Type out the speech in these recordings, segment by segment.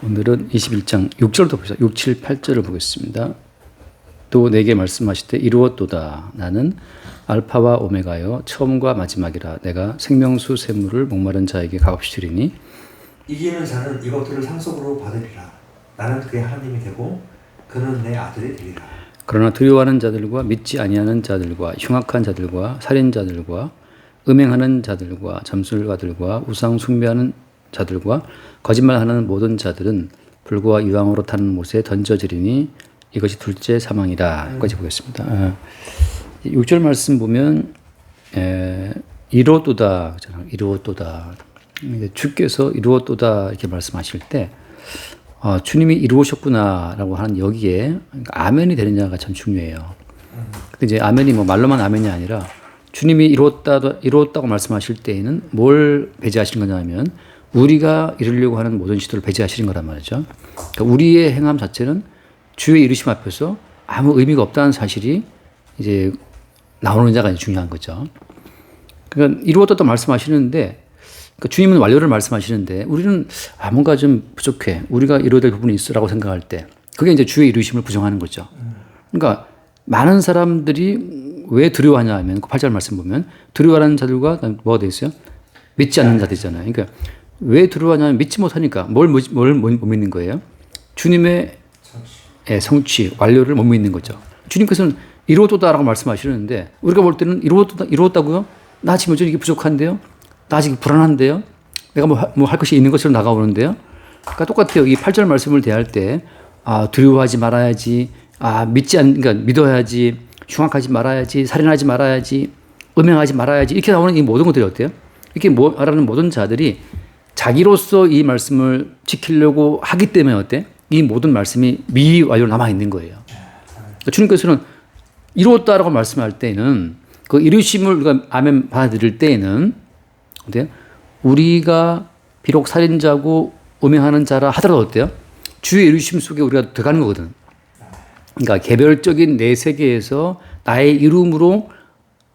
오늘은 21장 6절부터 보겠습니다. 6, 7, 8절을 보겠습니다. 또 내게 말씀하시되 이루었도다. 나는 알파와 오메가여 처음과 마지막이라. 내가 생명수 샘물을 목마른 자에게 값없이 주리니 이기는 자는 이것들을 상속으로 받으리라. 나는 그의 하나님이 되고 그는 내 아들이 되리라. 그러나 두려워하는 자들과 믿지 아니하는 자들과 흉악한 자들과 살인자들과 음행하는 자들과 점술가들과 우상 숭배하는 자들과 거짓말하는 모든 자들은 불과 유황으로 타는 못에 던져지리니 이것이 둘째 사망이다. 여기까지 보겠습니다. 6절 말씀 보면 이루었도다. 이루었도다. 주께서 이루었도다 이렇게 말씀하실 때 주님이 이루셨구나라고 하는 여기에 아멘이 되느냐가 참 중요해요. 근데 이제 아멘이 뭐 말로만 아멘이 아니라 주님이 이루었다고 말씀하실 때에는 뭘 배제하시는 거냐면 우리가 이루려고 하는 모든 시도를 배제하시는 거란 말이죠. 그러니까 우리의 행함 자체는 주의 이루심 앞에서 아무 의미가 없다는 사실이 이제 나오는 자가 중요한 거죠. 그러니까 이루었다고 말씀하시는데 그러니까 주님은 완료를 말씀하시는데 우리는 뭔가 좀 부족해. 우리가 이루어야 될 부분이 있으라고 생각할 때 그게 이제 주의 이루심을 부정하는 거죠. 그러니까 많은 사람들이 왜 두려워하냐 하면 그 8절 말씀 보면 두려워하는 자들과 뭐가 되어 있어요? 믿지 않는 자들이잖아요. 그러니까 왜 두려워하냐면 믿지 못하니까 뭘 못 믿는 거예요? 주님의 성취, 완료를 못 믿는 거죠. 주님께서는 이루었다라고 말씀하시는데 우리가 볼 때는 이루었다고요? 나 지금 이게 부족한데요? 나 아직 불안한데요? 내가 뭐 할 것이 있는 것처럼 다가오는데요? 그러니까 똑같아요. 이 8절 말씀을 대할 때 두려워하지 말아야지, 그러니까 믿어야지, 흉악하지 말아야지, 살인하지 말아야지, 음행하지 말아야지 이렇게 나오는 이 모든 것들이 어때요? 이렇게 말하는 모든 자들이 자기로서 이 말씀을 지키려고 하기 때문에 어때? 이 모든 말씀이 미완료로 남아있는 거예요. 그러니까 주님께서는 이루었다라고 말씀할 때는 그 이루심을 우리가 아멘 받아들일 때에는 어때요? 우리가 비록 살인자고 음행하는 자라 하더라도 어때요? 주의 이루심 속에 우리가 들어가는 거거든. 그러니까 개별적인 내 세계에서 나의 이름으로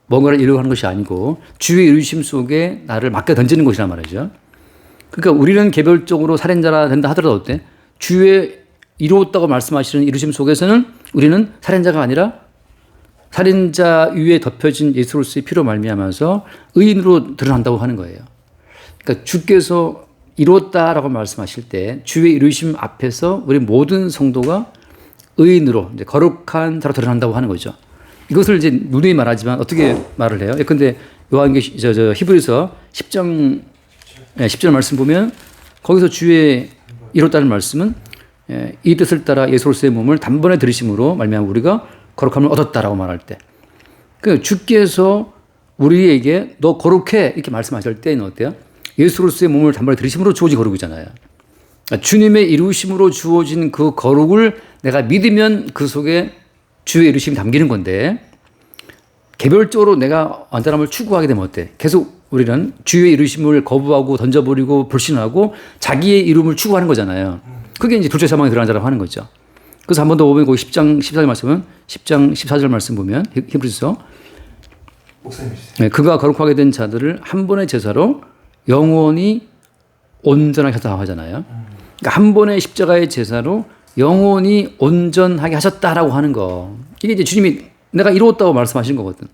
뭔가를 이루려고 하는 것이 아니고 주의 이루심 속에 나를 맡겨 던지는 것이란 말이죠. 그러니까 우리는 개별적으로 살인자라 된다 하더라도 어때? 주의 이루었다고 말씀하시는 이루심 속에서는 우리는 살인자가 아니라 살인자 위에 덮여진 예수로서의 피로 말미암아서 의인으로 드러난다고 하는 거예요. 그러니까 주께서 이루었다라고 말씀하실 때 주의 이루심 앞에서 우리 모든 성도가 의인으로 이제 거룩한 자로 드러난다고 하는 거죠. 이것을 이제 누누이 말하지만 어떻게 말을 해요? 근데 히브리서 10장 10절 말씀 보면 거기서 주의 이뤘다는 말씀은 이 뜻을 따라 예수로서의 몸을 단번에 들으심으로 말미암아 우리가 거룩함을 얻었다라고 말할 때 그 주께서 우리에게 너 거룩해 이렇게 말씀하실 때는 어때요? 예수로서의 몸을 단번에 들으심으로 주어진 거룩이잖아요. 주님의 이루심으로 주어진 그 거룩을 내가 믿으면 그 속에 주의 이루심이 담기는 건데 개별적으로 내가 완전함을 추구하게 되면 어때? 계속 우리는 주의 이루심을 거부하고 던져버리고 불신하고 자기의 이름을 추구하는 거잖아요. 그게 이제 둘째 사망에 들어간 자라고 하는 거죠. 그래서 한 번 더 보면 거기 10장 14절 말씀은 10장 14절 말씀 보면 히브리서 그가 거룩하게 된 자들을 한 번의 제사로 영원히 온전하게 하셨다 하잖아요. 그러니까 한 번의 십자가의 제사로 영원히 온전하게 하셨다라고 하는 거. 이게 이제 주님이 내가 이루었다고 말씀하신 거거든.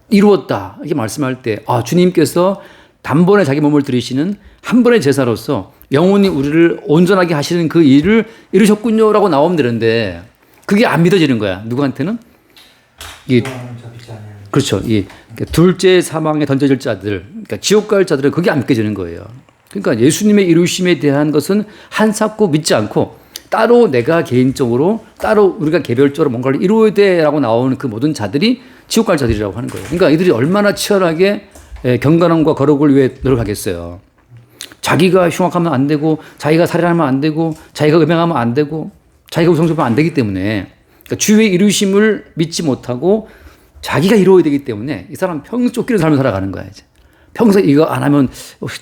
이루었다 이렇게 말씀할 때 주님께서 단번에 자기 몸을 들이시는 한 번의 제사로서 영원히 우리를 온전하게 하시는 그 일을 이루셨군요라고 나오면 되는데 그게 안 믿어지는 거야. 누구한테는? 그렇죠. 둘째 사망에 던져질 자들, 그러니까 지옥 갈 자들은 그게 안 믿겨지는 거예요. 그러니까 예수님의 이루심에 대한 것은 한사코 믿지 않고 따로 내가 개인적으로 따로 우리가 개별적으로 뭔가를 이루어야 돼라고 나오는 그 모든 자들이 지옥 갈 자들이라고 하는 거예요. 그러니까 이들이 얼마나 치열하게 경건함과 거룩을 위해 노력하겠어요. 자기가 흉악하면 안 되고 자기가 살인하면 안 되고 자기가 음행하면 안 되고 자기가 우상숭배하면 안 되기 때문에 그러니까 주의 이루심을 믿지 못하고 자기가 이루어야 되기 때문에 이 사람 평생 쫓기는 삶을 살아가는 거야. 이제. 평생 이거 안 하면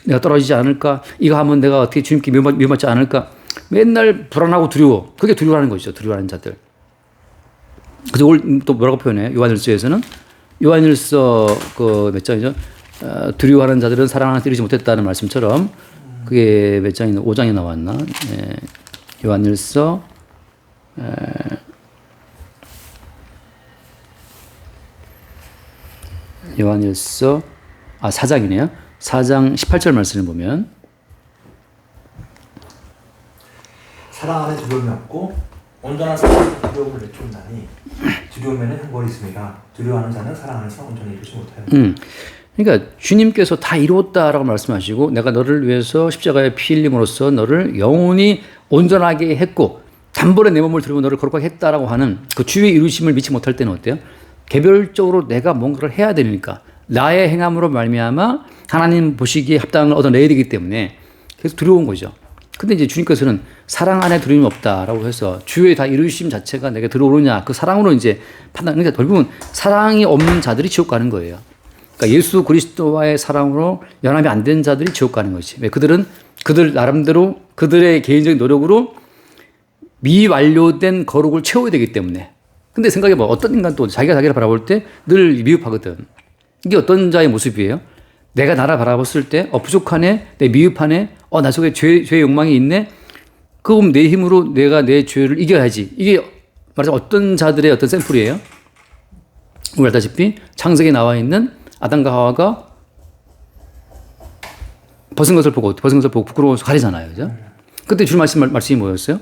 내가 떨어지지 않을까? 이거 하면 내가 어떻게 주님께 미움받지 않을까? 맨날 불안하고 두려워. 그게 두려워하는 것이죠. 두려워하는 자들. 그래서 오늘 또 뭐라고 표현해요? 요한일서에서는 요한일서 그 몇 장이죠? 두려워하는 자들은 사랑하는 때 이루지 못했다는 말씀처럼 그게 몇 장이 5장에 나왔나? 예, 요한일서 요한일서 4장이네요. 4장 18절 말씀을 보면 사랑 안에 두려움이 없고 온전한 사랑은 두려움을 내쫓나니 두려움에는 형벌이 있습니다. 두려워하는 자는 사랑 안에서 온전히 이루지 못하요. 그러니까 주님께서 다 이루었다라고 말씀하시고 내가 너를 위해서 십자가에 피 흘림으로써 너를 영원히 온전하게 했고 단번에 내 몸을 들고 너를 거룩하게 했다라고 하는 그 주의 이루심을 믿지 못할 때는 어때요? 개별적으로 내가 뭔가를 해야 되니까 나의 행함으로 말미암아 하나님 보시기에 합당을 얻어내야 되기 때문에 계속 두려운 거죠. 근데 이제 주님께서는 사랑 안에 두려움이 없다라고 해서 주의 다 이루심 자체가 내게 들어오느냐 그 사랑으로 이제 판단. 그러니까 결국은 사랑이 없는 자들이 지옥 가는 거예요. 그러니까 예수 그리스도와의 사랑으로 연합이 안 된 자들이 지옥 가는 거지. 왜? 그들은 그들 나름대로 그들의 개인적인 노력으로 미완료된 거룩을 채워야 되기 때문에. 근데 생각해봐. 어떤 인간도 자기가 자기를 바라볼 때 늘 미흡하거든. 이게 어떤 자의 모습이에요? 내가 나를 바라봤을 때 부족하네, 내 미흡하네, 나 속에 죄의 욕망이 있네. 그럼 내 힘으로 내가 내 죄를 이겨야지. 이게 말하자면 어떤 자들의 어떤 샘플이에요? 우리 알다시피 창세기에 나와 있는 아담과 하와가 벗은 것을 보고 부끄러워서 가리잖아요. 그죠? 그때 주님 말씀이 뭐였어요?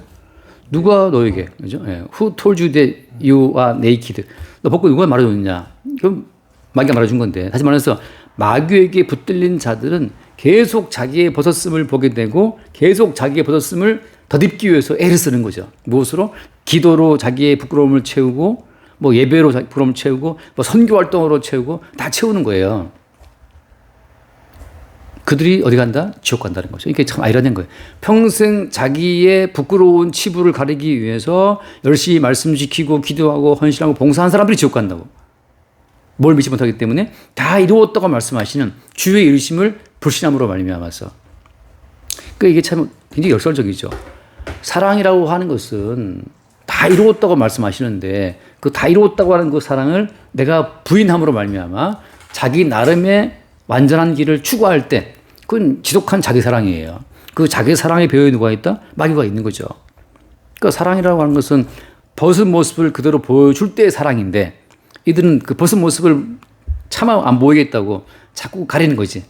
누가 너에게, 그죠? 예. Who told you that you are naked? 너 벗고 누가 말해줬느냐? 그럼 마귀가 말해준 건데. 다시 말해서 마귀에게 붙들린 자들은 계속 자기의 벗었음을 보게 되고 계속 자기의 벗었음을 덧입기 위해서 애를 쓰는 거죠. 무엇으로? 기도로 자기의 부끄러움을 채우고 뭐 예배로 부끄러움을 채우고 뭐 선교 활동으로 채우고 다 채우는 거예요. 그들이 어디 간다? 지옥 간다는 거죠. 이게 참 아이러니한 거예요. 평생 자기의 부끄러운 치부를 가리기 위해서 열심히 말씀 지키고 기도하고 헌신하고 봉사한 사람들이 지옥 간다고. 뭘 믿지 못하기 때문에 다 이루었다고 말씀하시는 주의 이루심을 불신함으로 말미암아서. 그러니까 이게 참 굉장히 역설적이죠. 사랑이라고 하는 것은 다 이루었다고 말씀하시는데 그 다 이루었다고 하는 그 사랑을 내가 부인함으로 말미암아 자기 나름의 완전한 길을 추구할 때 그건 지독한 자기 사랑이에요. 그 자기 사랑의 배후에 누가 있다? 마귀가 있는 거죠. 그러니까 사랑이라고 하는 것은 벗은 모습을 그대로 보여줄 때의 사랑인데 이들은 그 벗은 모습을 차마 안 보이겠다고 자꾸 가리는 거지.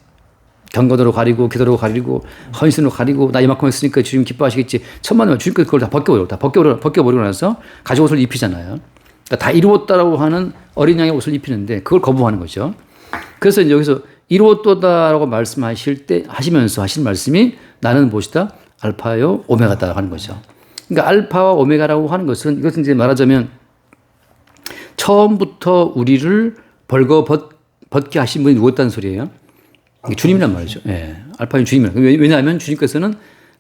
경건으로 가리고 기도로 가리고 헌신으로 가리고 나 이만큼 했으니까 주님 기뻐하시겠지. 천만에 주님께서 그걸 다 벗겨버리고 나서 가죽 옷을 입히잖아요. 그러니까 다 이루었다라고 하는 어린 양의 옷을 입히는데 그걸 거부하는 거죠. 그래서 이제 여기서 이루었도다라고 말씀하실 때 하시면서 하신 말씀이 나는 무엇이다? 알파요 오메가다 하는 거죠. 그러니까 알파와 오메가라고 하는 것은 이것은 이제 말하자면 처음부터 우리를 벌거벗게 하신 분이 누구였다는 소리예요? 주님이란 말이죠. 예. 알파인 주님이란. 왜냐하면 주님께서는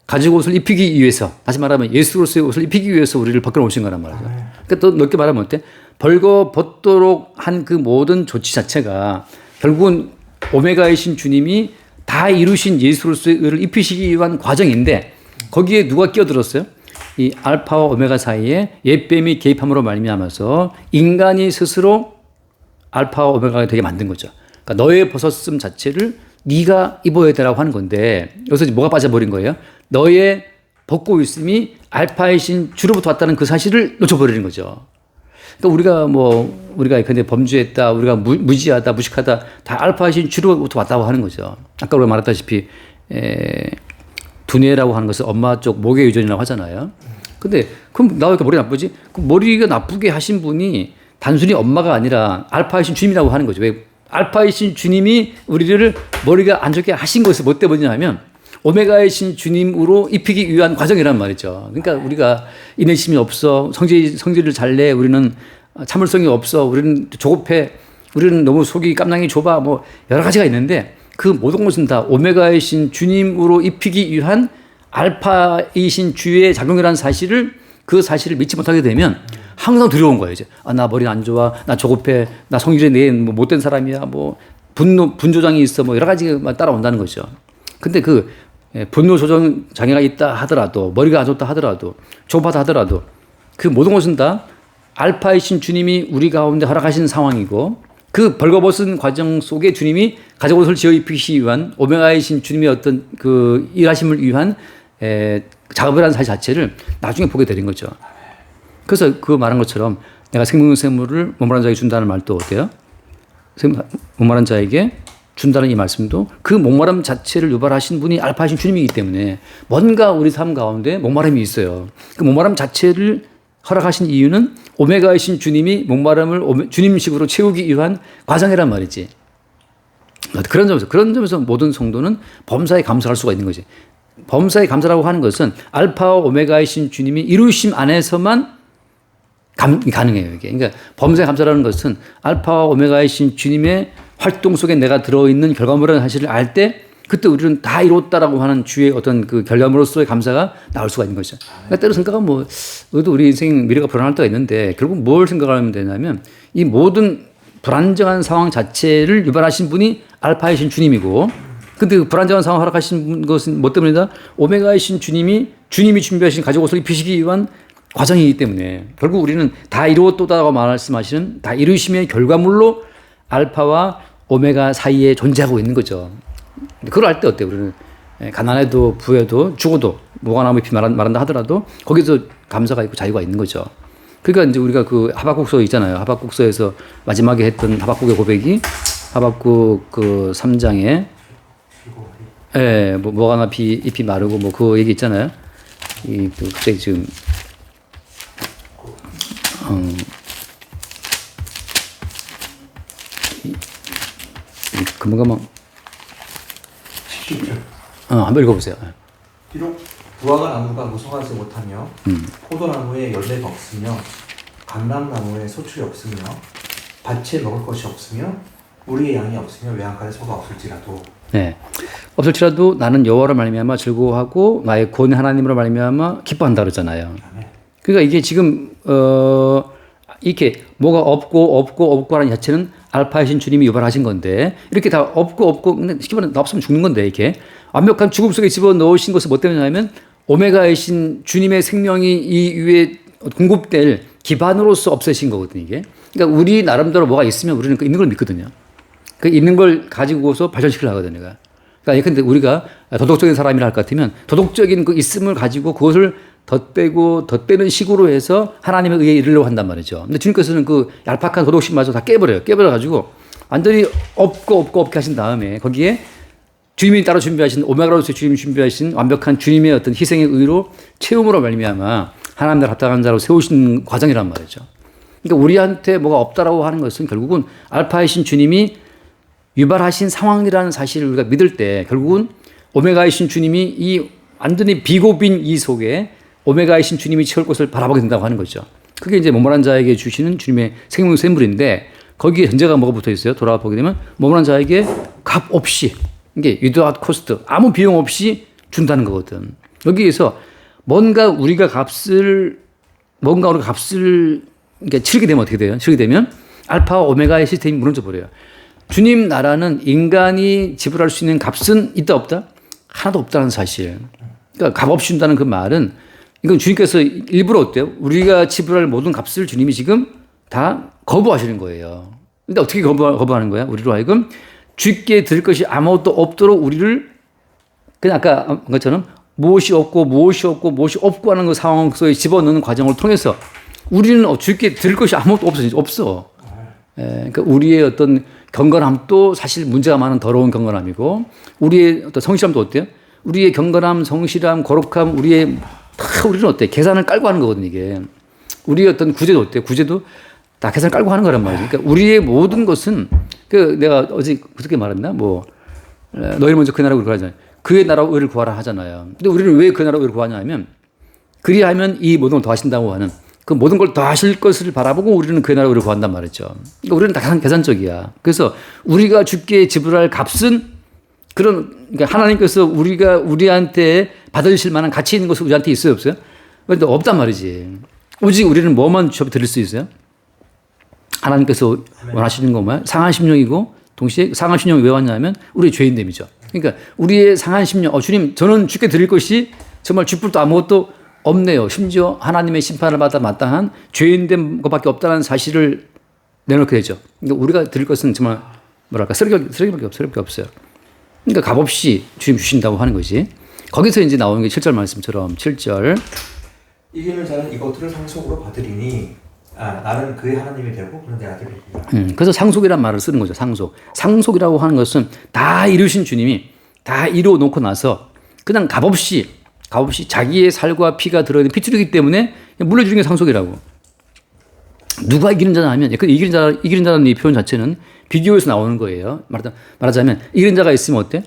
가죽 옷을 입히기 위해서, 다시 말하면 예수로서의 옷을 입히기 위해서 우리를 벗겨 오신 거란 말이죠. 그러니까 또 넓게 말하면 어때? 벌거벗도록 한 그 모든 조치 자체가 결국은 오메가이신 주님이 다 이루신 예수로서의 의를 입히시기 위한 과정인데 거기에 누가 끼어들었어요? 이 알파와 오메가 사이에 옛뱀이 개입함으로 말미암아서 인간이 스스로 알파와 오메가가 되게 만든 거죠. 그러니까 너의 벗었음 자체를 네가 입어야 되라고 하는 건데 여기서 뭐가 빠져버린 거예요? 너의 벗고 있음이 알파이신 주로부터 왔다는 그 사실을 놓쳐버리는 거죠. 그러니까 우리가 근데 범죄했다, 우리가 무지하다, 무식하다 다 알파이신 주로부터 왔다고 하는 거죠. 아까 우리가 말했다시피 두뇌라고 하는 것은 엄마 쪽 목의 유전이라고 하잖아요. 근데 그럼 나 왜 이렇게 머리 나쁘지? 그럼 머리가 나쁘게 하신 분이 단순히 엄마가 아니라 알파이신 주님이라고 하는 거죠. 왜? 알파이신 주님이 우리를 머리가 안 좋게 하신 것이 뭐 때문이냐 하면 오메가이신 주님으로 입히기 위한 과정이란 말이죠. 그러니까 우리가 인내심이 없어, 성질을 잘 내, 우리는 참을성이 없어, 우리는 조급해, 우리는 너무 속이 깜냥이 좁아, 뭐 여러 가지가 있는데 그 모든 것은 다 오메가이신 주님으로 입히기 위한 알파이신 주의 작용이라는 사실을 그 사실을 믿지 못하게 되면 항상 두려운 거예요. 이제 나 머리 안 좋아, 나 조급해, 나 성질에 내 못된 사람이야, 뭐 분조장이 있어, 뭐 여러 가지가 따라온다는 거죠. 근데 그 분노 조정 장애가 있다 하더라도 머리가 안 좋다 하더라도 조급하다 하더라도 그 모든 것은 다 알파이신 주님이 우리 가운데 허락하신 상황이고 그 벌거벗은 과정 속에 주님이 가죽옷을 지어 입히시기 위한 오메가이신 주님의 어떤 그 일하심을 위한 작업을 한 사실 자체를 나중에 보게 되는 거죠. 그래서 그 말한 것처럼 내가 생명샘물을 목마른 자에게 준다는 말도 어때요? 목마른 자에게 준다는 이 말씀도 그 목마름 자체를 유발하신 분이 알파이신 주님이기 때문에 뭔가 우리 삶 가운데 목마름이 있어요. 그 목마름 자체를 허락하신 이유는 오메가이신 주님이 목마름을 주님식으로 채우기 위한 과정이란 말이지. 그런 점에서 모든 성도는 범사에 감사할 수가 있는 거지. 범사에 감사라고 하는 것은 알파와 오메가이신 주님이 이루심 안에서만 가능해요. 이게. 그러니까 범사에 감사라는 것은 알파와 오메가이신 주님의 활동 속에 내가 들어있는 결과물이라는 사실을 알 때 그때 우리는 다 이뤘다라고 하는 주의 어떤 그 결과물로서의 감사가 나올 수가 있는 거죠. 그러니까 때로 생각하면 우리 인생 미래가 불안할 때가 있는데 결국 뭘 생각하면 되냐면 이 모든 불안정한 상황 자체를 유발하신 분이 알파이신 주님이고 근데 그 불안정한 상황을 허락하신 것은 뭐 때문이다? 오메가이신 주님이 준비하신 가죽옷을 입히시기 위한 과정이기 때문에 결국 우리는 다 이루었도다라고 말씀하시는 다 이루심의 결과물로 알파와 오메가 사이에 존재하고 있는 거죠. 그걸 알 때 어때요? 우리는 가난해도 부해도 죽어도 무관함 잎이 말한다 하더라도 거기서 감사가 있고 자유가 있는 거죠. 그러니까 이제 우리가 그 하박국서 있잖아요. 하박국서에서 마지막에 했던 하박국의 고백이 하박국 그 3장에 뭐 무관함 잎이 마르고 뭐 그 얘기 있잖아요. 그 갑자기 지금 금방 17절. 한번 읽어보세요. 비록 무화과 나무가 무성하지 못하며 포도나무에 열매가 없으며 감람나무에 소출이 없으며 밭에 먹을 것이 없으며 우리의 양이 없으며 외양간에 소가 없을지라도 네, 없을지라도 나는 여호와로 말미암아 즐거워하고 나의 구원 하나님으로 말미암아 기뻐한다 그러잖아요. 그러니까 이게 지금 이렇게 뭐가 없고 하는 자체는 알파이신 주님이 유발하신 건데 이렇게 다 없고 근데 쉽게 말하면 나 없으면 죽는 건데 이렇게 완벽한 죽음 속에 집어넣으신 것은 뭐 때문이냐면 오메가이신 주님의 생명이 이 위에 공급될 기반으로서 없애신 거거든요 이게. 그러니까 우리 나름대로 뭐가 있으면 우리는 그 있는 걸 믿거든요. 그 있는 걸 가지고서 발전시키려 하거든요. 그러니까 근데 우리가 도덕적인 사람이라 할 것 같으면 도덕적인 그 있음을 가지고 그것을 덧대는 식으로 해서 하나님의 의에 이르려고 한단 말이죠. 근데 주님께서는 그 얄팍한 도덕심마저 다 깨버려요. 깨버려가지고 완전히 없게 하신 다음에 거기에 주님이 따로 준비하신 오메가로서 주님이 준비하신 완벽한 주님의 어떤 희생의 의로 채움으로 말미암아 하나님들 합당한 자로 세우신 과정이란 말이죠. 그러니까 우리한테 뭐가 없다라고 하는 것은 결국은 알파이신 주님이 유발하신 상황이라는 사실을 우리가 믿을 때 결국은 오메가이신 주님이 이 완전히 비고빈 이 속에 오메가이신 주님이 채울 것을 바라보게 된다고 하는 거죠. 그게 이제 목마른 자에게 주시는 주님의 생명 샘물인데 거기에 전제가 뭐가 붙어 있어요? 돌아와 보게 되면 목마른 자에게 값 없이 이게 without cost 아무 비용 없이 준다는 거거든. 여기에서 뭔가 우리가 값을 그러니까 치르게 되면 어떻게 돼요? 치르게 되면 알파와 오메가의 시스템이 무너져 버려요. 주님 나라는 인간이 지불할 수 있는 값은 있다 없다? 하나도 없다는 사실. 그러니까 값 없이 준다는 그 말은 이건 주님께서 일부러 어때요? 우리가 지불할 모든 값을 주님이 지금 다 거부하시는 거예요. 근데 어떻게 거부하는 거야? 우리로 하여금 주께 드릴 것이 아무것도 없도록 우리를 그냥 아까 한 것처럼 무엇이 없고 하는 그 상황 속에 집어넣는 과정을 통해서 우리는 주께 드릴 것이 아무것도 없어. 그러니까 우리의 어떤 경건함도 사실 문제가 많은 더러운 경건함이고 우리의 어떤 성실함도 어때요? 우리의 경건함, 성실함, 거룩함, 우리는 어때? 계산을 깔고 하는 거거든요, 이게. 우리의 어떤 구제도 어때요? 구제도 다 계산을 깔고 하는 거란 말이죠. 그러니까 우리의 모든 것은 내가 어제 그렇게 말했나? 너희 먼저 그 나라 의를 구하잖아요. 그의 나라 의를 구하라 하잖아요. 근데 우리는 왜 그 나라 의를 구하냐면 그리하면 이 모든 걸 더하신다고 하는 그 모든 걸 더하실 것을 바라보고 우리는 그의 나라 의를 구한단 말이죠. 그러니까 우리는 다 계산적이야. 그래서 우리가 주께 지불할 값은 그러니까 하나님께서 우리한테 받아주실 만한 가치 있는 것이 우리한테 있어요, 없어요? 그런데 없단 말이지. 오직 우리는 뭐만 드릴 수 있어요? 하나님께서 원하시는 건 뭐야? 상한 심령이고 동시에 상한 심령이 왜 왔냐면 우리의 죄인됨이죠. 그러니까 우리의 상한 심령, 주님, 저는 주께 드릴 것이 정말 쥐뿔도 아무것도 없네요. 심지어 하나님의 심판을 받아 마땅한 죄인된 것밖에 없다는 사실을 내놓게 되죠. 그러니까 우리가 드릴 것은 정말 뭐랄까 쓰레기밖에 없어요. 그러니까 값없이 주님 주신다고 하는 거지. 거기서 이제 나오는 게 7절 말씀처럼 7절 이기는 자는 이것들을 상속으로 받으리니 나는 그의 하나님이 되고 그는 내 아들이리라. 그래서 상속이란 말을 쓰는 거죠. 상속이라고 하는 것은 다 이루신 주님이 다 이루어 놓고 나서 그냥 값없이 자기의 살과 피가 들어있는 핏줄이기 때문에 물려주는 게 상속이라고. 누가 이기는 자냐 하면 그 이기는 자라는 이 표현 자체는 비교에서 나오는 거예요. 말하자면 이기는 자가 있으면 어때?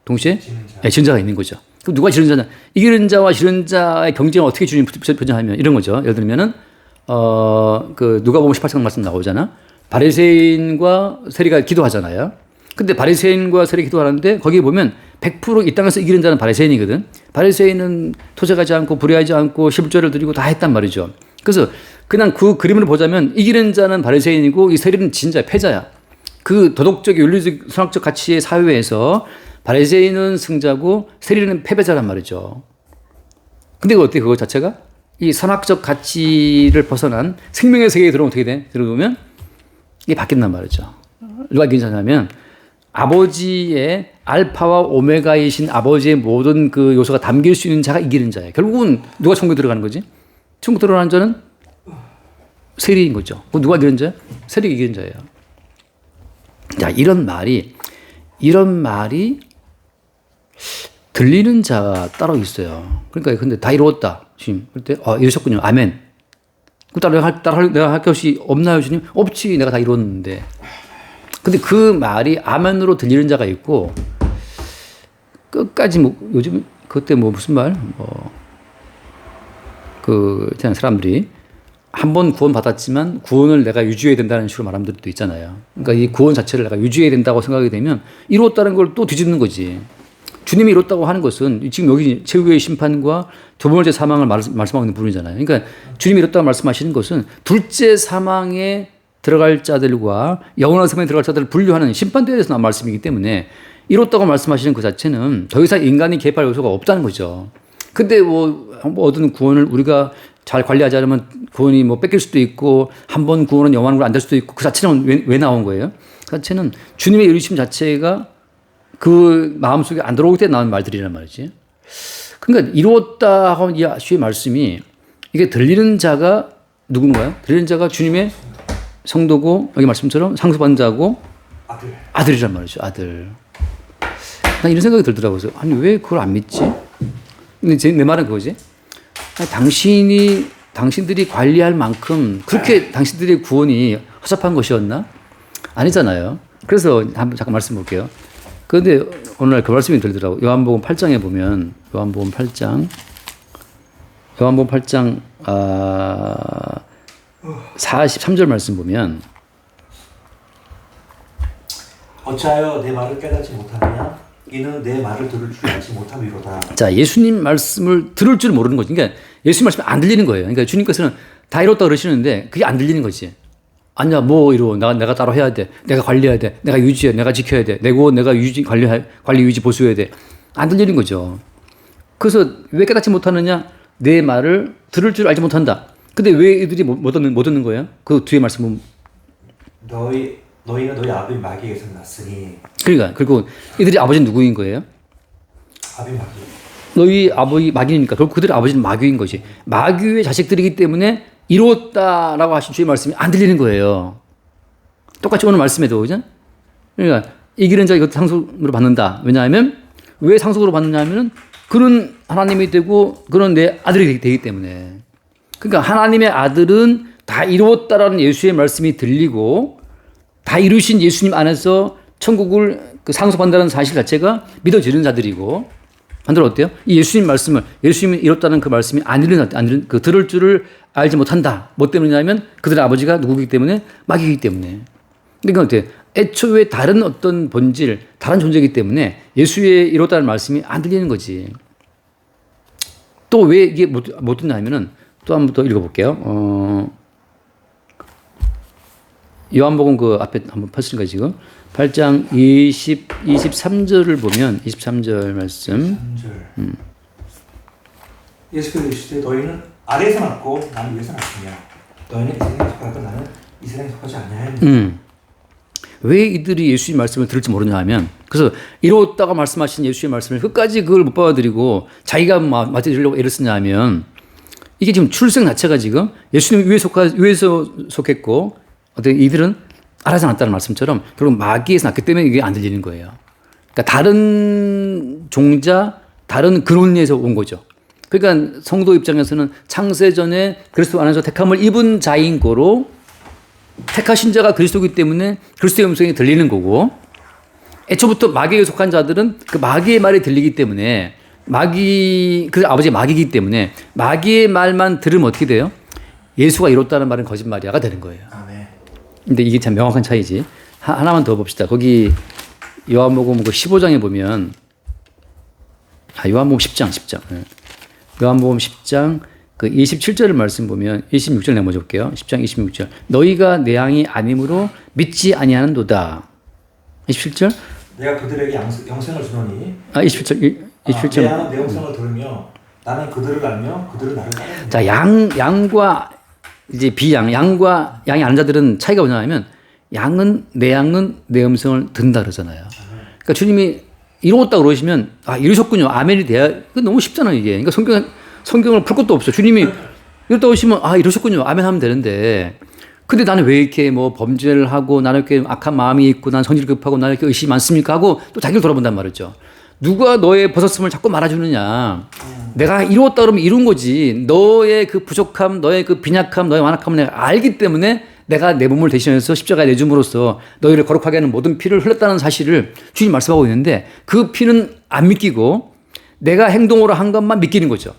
동시에 지는 자가 있는 거죠. 그럼 누가 지는 자냐? 이기는 자와 지는 자의 경쟁을 어떻게 주님 변정하면 이런 거죠. 예를 들면은 그 누가복음 18장 말씀 나오잖아. 바리새인과 세리가 기도하잖아요. 근데 바리새인과 세리 기도하는데 거기 보면 100% 이 땅에서 이기는 자는 바리새인이거든. 바리새인은 토색하지 않고 불의하지 않고 십일조를 드리고 다 했단 말이죠. 그래서 그냥 그 그림을 보자면 이기는 자는 바리새인이고 이 세리는 진짜 패자야. 그 도덕적, 윤리적, 선학적 가치의 사회에서 바리새인은 승자고 세리는 패배자란 말이죠. 근데 어떻게 그거 자체가 이 선학적 가치를 벗어난 생명의 세계에 들어오면 어떻게 돼? 들어오면 이게 바뀐단 말이죠. 누가 괜찮냐면 아버지의 알파와 오메가이신 아버지의 모든 그 요소가 담길 수 있는 자가 이기는 자예요. 결국은 누가 천국에 들어가는 거지? 천국 들어가는 자는 세리인 거죠. 누가 이기는 자예요? 세리가 이기는 자예요. 자, 이런 말이 들리는 자가 따로 있어요. 그러니까 근데 다 이루었다, 주님. 그럴 때 이루셨군요. 아멘. 그 내가 할 것이 없나요, 주님? 없지. 내가 다 이루었는데. 근데 그 말이 아멘으로 들리는 자가 있고 끝까지 뭐 요즘 그때 뭐 무슨 말 그냥 사람들이 한 번 구원 받았지만 구원을 내가 유지해야 된다는 식으로 말하는 분들도 있잖아요. 그러니까 이 구원 자체를 내가 유지해야 된다고 생각하게 되면 이루었다는 걸 또 뒤집는 거지. 주님이 이뤘다고 하는 것은 지금 여기 최후의 심판과 두 번째 사망을 말씀하고 있는 부분이잖아요. 그러니까 주님이 이뤘다고 말씀하시는 것은 둘째 사망에 들어갈 자들과 영원한 생명에 들어갈 자들을 분류하는 심판대에 대해서 나온 말씀이기 때문에 이뤘다고 말씀하시는 그 자체는 더 이상 인간이 개입할 요소가 없다는 거죠. 근데 뭐 얻은 구원을 우리가 잘 관리하지 않으면 구원이 뭐 뺏길 수도 있고 한 번 구원은 영원으로 안 될 수도 있고 그 자체는 왜 나온 거예요? 그 자체는 주님의 이루심 자체가 그 마음속에 안 들어오기 때문에 나온 말들이란 말이지. 그러니까 이루었다 하는 이 주의 말씀이 이게 들리는 자가 누군가요? 들리는 자가 주님의 성도고 여기 말씀처럼 상속받는 자고 아들이란 말이죠. 아들. 난 이런 생각이 들더라고요. 아니 왜 그걸 안 믿지? 근데 내 말은 그거지. 아니, 당신들이 관리할 만큼 그렇게 당신들의 구원이 허접한 것이었나? 아니잖아요. 그래서 한번 잠깐 말씀 볼게요. 그런데 오늘 그 말씀이 들더라고요. 요한복음 8장에 보면 요한복음 8장 43절 말씀 보면 어찌하여 내 말을 깨닫지 못하느냐? 이는 내 말을 들을 줄 알지 못함이로다. 자, 예수님 말씀을 들을 줄 모르는 거지. 그러니까 예수님 말씀이 안 들리는 거예요. 그러니까 주님께서는 다 이뤘다 그러시는데 그게 안 들리는 거지. 아니야, 뭐 이러 내가 따로 해야 돼. 내가 관리해야 돼. 내가 유지해. 내가 지켜야 돼. 내 구원 내가 관리 유지 보수해야 돼. 안 들리는 거죠. 그래서 왜 깨닫지 못하느냐? 내 말을 들을 줄 알지 못한다. 근데 왜 이들이 못 듣는 거예요? 그 뒤에 말씀은 너희는 너희 아버지 마귀에게서 났으니. 그러니까 그리고 이들이 아버지는 누구인 거예요? 아버지 마귀. 너희 아버지 마귀니까 결국 그들의 아버지는 마귀인 거지. 마귀의 자식들이기 때문에 이루었다라고 하신 주의 말씀이 안 들리는 거예요. 똑같이 오늘 말씀에도 그죠? 그러니까 이기는 자가 이것도 상속으로 받는다. 왜냐하면 왜 상속으로 받느냐 하면은 그는 하나님이 되고 그는 내 아들이 되기 때문에. 그러니까 하나님의 아들은 다 이루었다라는 예수의 말씀이 들리고 다 이루신 예수님 안에서 천국을 상속한다는 사실 자체가 믿어지는 자들이고 반대로 어때요? 이 예수님 말씀을 예수님이 이뤘다는 그 말씀이 안 들리는 그 들을 줄을 알지 못한다. 뭐 때문이냐면 그들의 아버지가 누구이기 때문에 마귀이기 때문에. 그러니까 어때요? 애초에 다른 어떤 본질, 다른 존재이기 때문에 예수의 이뤘다는 말씀이 안 들리는 거지. 또 왜 이게 못 듣냐 하면은 또 한 번 더 읽어볼게요. 요한복음 그 앞에 한번 폈으니까 지금 8장 23절을 보면 23절 말씀. 3절. 예수께서 이르시되 너희는 아래에서 났고 나는 위에서 났으며 너희는 이 세상에 속하고 나는 이스라엘에 속하지 않냐. 왜 이들이 예수의 말씀을 들을지 모르냐 하면 그래서 이루었다가 말씀하신 예수의 말씀을 끝까지 그걸 못 받아들이고 자기가 맞아들이려고 애를 쓰냐 하면 이게 지금 출생 자체가 지금 예수님 위에서 속했고 어떤 이들은 알아서 났다는 말씀처럼 결국 마귀에서 났기 때문에 이게 안 들리는 거예요. 그러니까 다른 종자, 다른 근원에서 온 거죠. 그러니까 성도 입장에서는 창세전에 그리스도 안에서 택함을 입은 자인 거로 택하신 자가 그리스도이기 때문에 그리스도의 음성이 들리는 거고 애초부터 마귀에 속한 자들은 그 마귀의 말이 들리기 때문에 그 아버지의 마귀이기 때문에 마귀의 말만 들으면 어떻게 돼요? 예수가 이뤘다는 말은 거짓말이야가 되는 거예요. 아멘. 근데 이게 참 명확한 차이지. 하나만 더 봅시다. 거기 요한복음 15장에 보면 요한복음 10장. 요한복음 10장 그 27절을 말씀 보면 26절 내가 먼저 볼게요. 10장 26절. 너희가 내 양이 아님으로 믿지 아니하는도다. 27절? 내가 그들에게 영생을 주노니 27절. 내 양은 내 영생을 들으며 나는 그들을 알며 그들은 나를 따르느니라. 자, 양과 이제 비양, 양과 양이 아는 자들은 차이가 뭐냐면 양은 내 음성을 듣는다 그러잖아요. 그러니까 주님이 이루었다 그러시면 이러셨군요. 아멘이 돼야 그 너무 쉽잖아요, 이게. 그러니까 성경을 풀 것도 없어. 주님이 이렇다 오시면 이러셨군요. 아멘 하면 되는데. 근데 나는 왜 이렇게 뭐 범죄를 하고 나는 이렇게 악한 마음이 있고 난 성질 급하고 나는 이렇게 의심이 많습니까 하고 또 자기를 돌아본단 말이죠. 누가 너의 벗었음을 자꾸 말아주느냐. 내가 이루었다 그러면 이룬 거지. 너의 그 부족함, 너의 그 빈약함, 너의 완악함을 내가 알기 때문에 내가 내 몸을 대신해서 십자가에 내줌으로써 너희를 거룩하게 하는 모든 피를 흘렸다는 사실을 주님 말씀하고 있는데 그 피는 안 믿기고 내가 행동으로 한 것만 믿기는 거죠.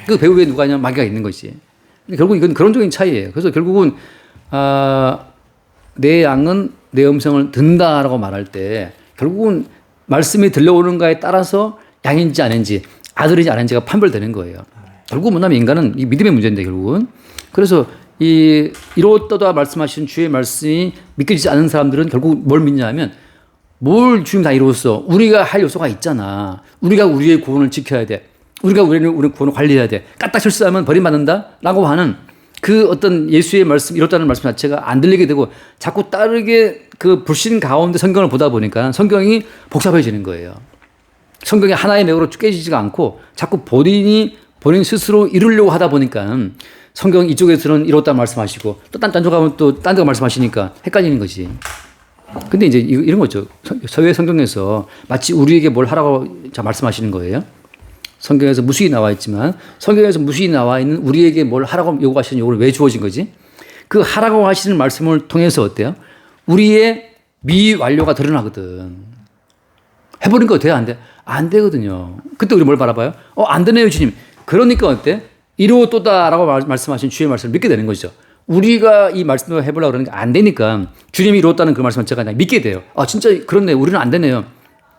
그 배후에 누가 있냐면 마귀가 있는 거지. 결국 이건 그런적인 차이예요. 그래서 결국은 내 양은 내 음성을 듣는다라고 말할 때 결국은 말씀이 들려오는가에 따라서 양인지 아닌지 아들인지 아닌지가 판별되는 거예요. 결국 뭐냐면 인간은 이 믿음의 문제인데 결국은. 그래서 이루었다 말씀하신 주의 말씀이 믿겨지지 않는 사람들은 결국 뭘 믿냐 하면 뭘 주님 다 이루었어. 우리가 할 요소가 있잖아. 우리가 우리의 구원을 지켜야 돼. 우리가 우리 구원을 관리해야 돼. 까딱 실수하면 버림받는다? 라고 하는 그 어떤 예수의 말씀, 이뤘다는 말씀 자체가 안 들리게 되고 자꾸 다르게 그 불신 가운데 성경을 보다 보니까 성경이 복잡해지는 거예요. 성경이 하나의 맥으로 깨지지가 않고 자꾸 본인 스스로 이루려고 하다 보니까 성경 이쪽에서는 이뤘다 말씀하시고 또 딴 쪽 가면 또 딴 데 말씀하시니까 헷갈리는 거지. 근데 이제 이런 거죠. 서유의 성경에서 마치 우리에게 뭘 하라고 말씀하시는 거예요. 성경에서 무수히 나와 있지만 성경에서 무수히 나와 있는 우리에게 뭘 하라고 요구하시는 요구를 왜 주어진 거지? 그 하라고 하시는 말씀을 통해서 어때요? 우리의 미완료가 드러나거든. 해버린 거 돼야 안 돼? 안 되거든요. 그때 우리 뭘 바라봐요? 안 되네요, 주님. 그러니까 어때? 이루었다라고 말씀하신 주의 말씀을 믿게 되는 거죠. 우리가 이 말씀을 해보려고 그러니까 안 되니까 주님이 이루었다는 그 말씀을 제가 그냥 믿게 돼요. 진짜 그렇네. 우리는 안 되네요.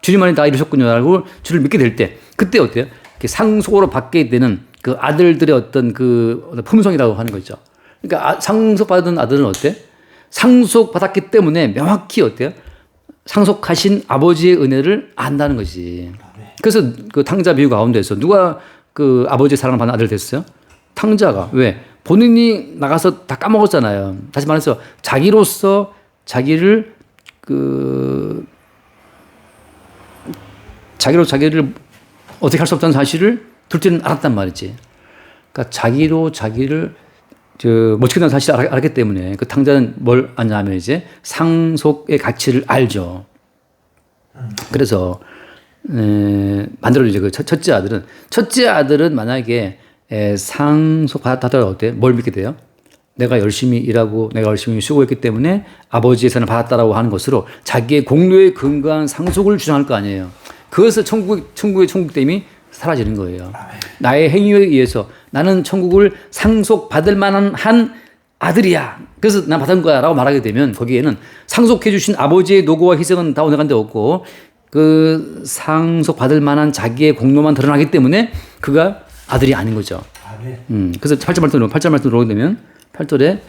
주님만이 다 이루셨군요. 라고 주를 믿게 될 때 그때 어때요? 상속으로 받게 되는 그 아들들의 어떤 그 품성이라고 하는 거죠. 그러니까 상속받은 아들은 어때? 상속받았기 때문에 명확히 어때요? 상속하신 아버지의 은혜를 안다는 거지. 그래서 그 탕자 비유 가운데서 누가 그 아버지의 사랑을 받는 아들 됐어요? 탕자가. 왜? 본인이 나가서 다 까먹었잖아요. 다시 말해서 자기로서 자기를 어떻게 할 수 없다는 사실을 둘째는 알았단 말이지. 그러니까 자기를 못지않는 사실을 알았기 때문에 그 탕자는 뭘 아냐면 이제 상속의 가치를 알죠. 그래서 반대로 이제 그 첫째 아들은 만약에 상속받았다고 어때? 뭘 믿게 돼요? 내가 열심히 일하고 내가 열심히 수고했기 때문에 아버지의 선을 받았다라고 하는 것으로 자기의 공로에 근거한 상속을 주장할 거 아니에요. 그것을 천국의 천국됨이 사라지는 거예요. 나의 행위에 의해서 나는 천국을 상속받을 만한 한 아들이야. 그래서 난 받은 거야 라고 말하게 되면 거기에는 상속해 주신 아버지의 노고와 희생은 다 오내간 데 없고 그 상속받을 만한 자기의 공로만 드러나기 때문에 그가 아들이 아닌 거죠. 그래서 8절 말씀으로 오게 되면 8절에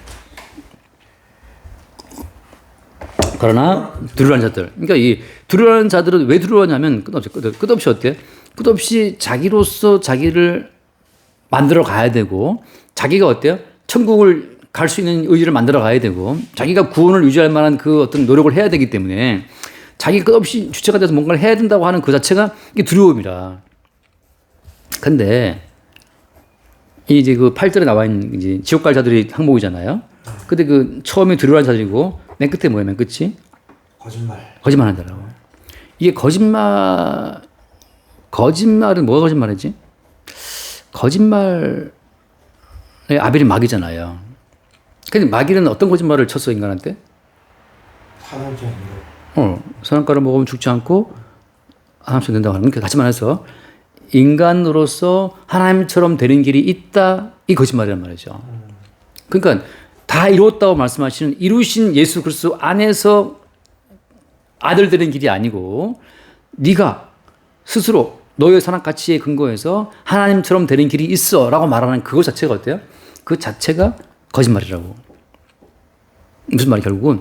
그러나 두려워하는 자들. 그러니까 이 두려워하는 자들은 왜 두려워하냐면 끝없이 어때? 끝없이 자기로서 자기를 만들어 가야 되고 자기가 어때요? 천국을 갈 수 있는 의지를 만들어 가야 되고 자기가 구원을 유지할 만한 그 어떤 노력을 해야 되기 때문에 자기가 끝없이 주체가 돼서 뭔가를 해야 된다고 하는 그 자체가 이게 두려움이라. 근데 이제 그 8절에 나와 있는 이제 지옥 갈 자들이 항목이잖아요. 근데 그 처음에 두려워하는 자들이고 맨 끝에 뭐예요? 맨 끝이? 거짓말하는 자라고. 이게 거짓말은 뭐가 거짓말이지? 거짓말의 아벨이 마귀잖아요. 근데 마귀는 어떤 거짓말을 쳤어 인간한테? 선악과를 먹으면 죽지 않고 하나님처럼 된다고 하는. 그러니까 다시 말해서 인간으로서 하나님처럼 되는 길이 있다. 이 거짓말이란 말이죠. 그러니까 다 이루었다고 말씀하시는 이루신 예수 그리스도 안에서 아들 되는 길이 아니고 네가 스스로 너의 선악 가치에 근거해서 하나님처럼 되는 길이 있어라고 말하는 그것 자체가 어때요? 그 자체가 거짓말이라고. 무슨 말이 결국은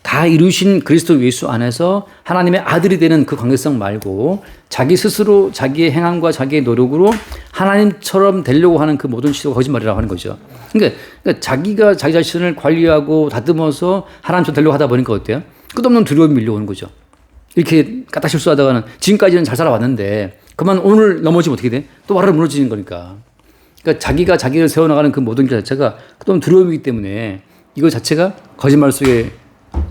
다 이루신 그리스도 예수 안에서 하나님의 아들이 되는 그 관계성 말고 자기 스스로 자기의 행함과 자기의 노력으로 하나님처럼 되려고 하는 그 모든 시도가 거짓말이라고 하는 거죠. 그러니까 자기가 자기 자신을 관리하고 다듬어서 하나님처럼 되려고 하다 보니까 어때요? 끝없는 두려움이 밀려오는 거죠. 이렇게 까딱 실수하다가는 지금까지는 잘 살아왔는데 그만 오늘 넘어지면 어떻게 돼? 또 와르르 무너지는 거니까. 그러니까 자기가 자기를 세워나가는 그 모든 길 자체가 끝없는 두려움이기 때문에 이거 자체가 거짓말 속에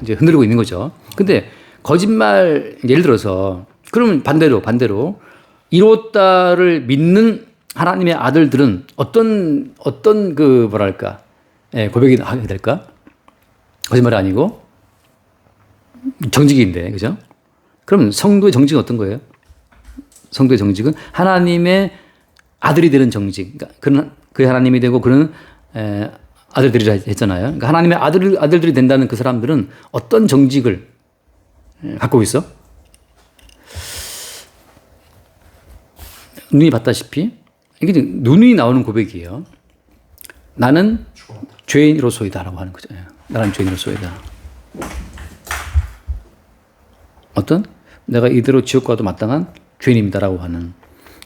이제 흔들리고 있는 거죠. 근데 거짓말 예를 들어서 그러면 반대로 이루었다를 믿는 하나님의 아들들은 어떤 그 뭐랄까 고백이 하게 될까? 거짓말이 아니고 정직인데 그죠? 그럼 성도의 정직은 어떤 거예요? 성도의 정직은 하나님의 아들이 되는 정직. 그러니까 그 하나님이 되고 그는 아들들이라 했잖아요. 그러니까 하나님의 아들들이 된다는 그 사람들은 어떤 정직을 갖고 있어? 눈이 봤다시피 이게 눈이 나오는 고백이에요. 나는 죄인으로소이다라고 하는 거죠. 나는 죄인으로소이다. 어떤? 내가 이대로 지옥 가도 마땅한 죄인입니다라고 하는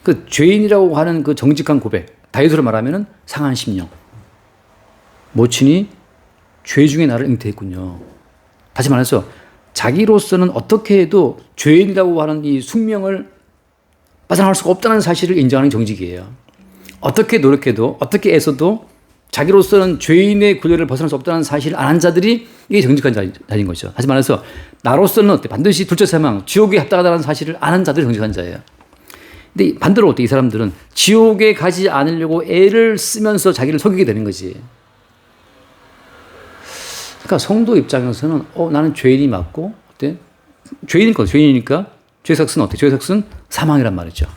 그 죄인이라고 하는 그 정직한 고백. 다윗으로 말하면은 상한 심령. 모친이 죄 중에 나를 잉태했군요. 다시 말해서 자기로서는 어떻게 해도 죄인이라고 하는 이 숙명을 빠져나갈 수가 없다는 사실을 인정하는 정직이에요. 어떻게 노력해도 어떻게 애써도 자기로서는 죄인의 구별을 벗어날 수 없다는 사실을 아는 자들이 이게 정직한 자인 거죠. 다시 말해서 나로서는 어때? 반드시 둘째 사망, 지옥에 합당하다는 사실을 아는 자들이 정직한 자예요. 근데 반대로 어때? 이 사람들은 지옥에 가지 않으려고 애를 쓰면서 자기를 속이게 되는 거지. 그러니까 성도 입장에서는 나는 죄인이 맞고 어때? 죄인이니까 죄삭은 어때? 죄삭은 사망이란 말이죠.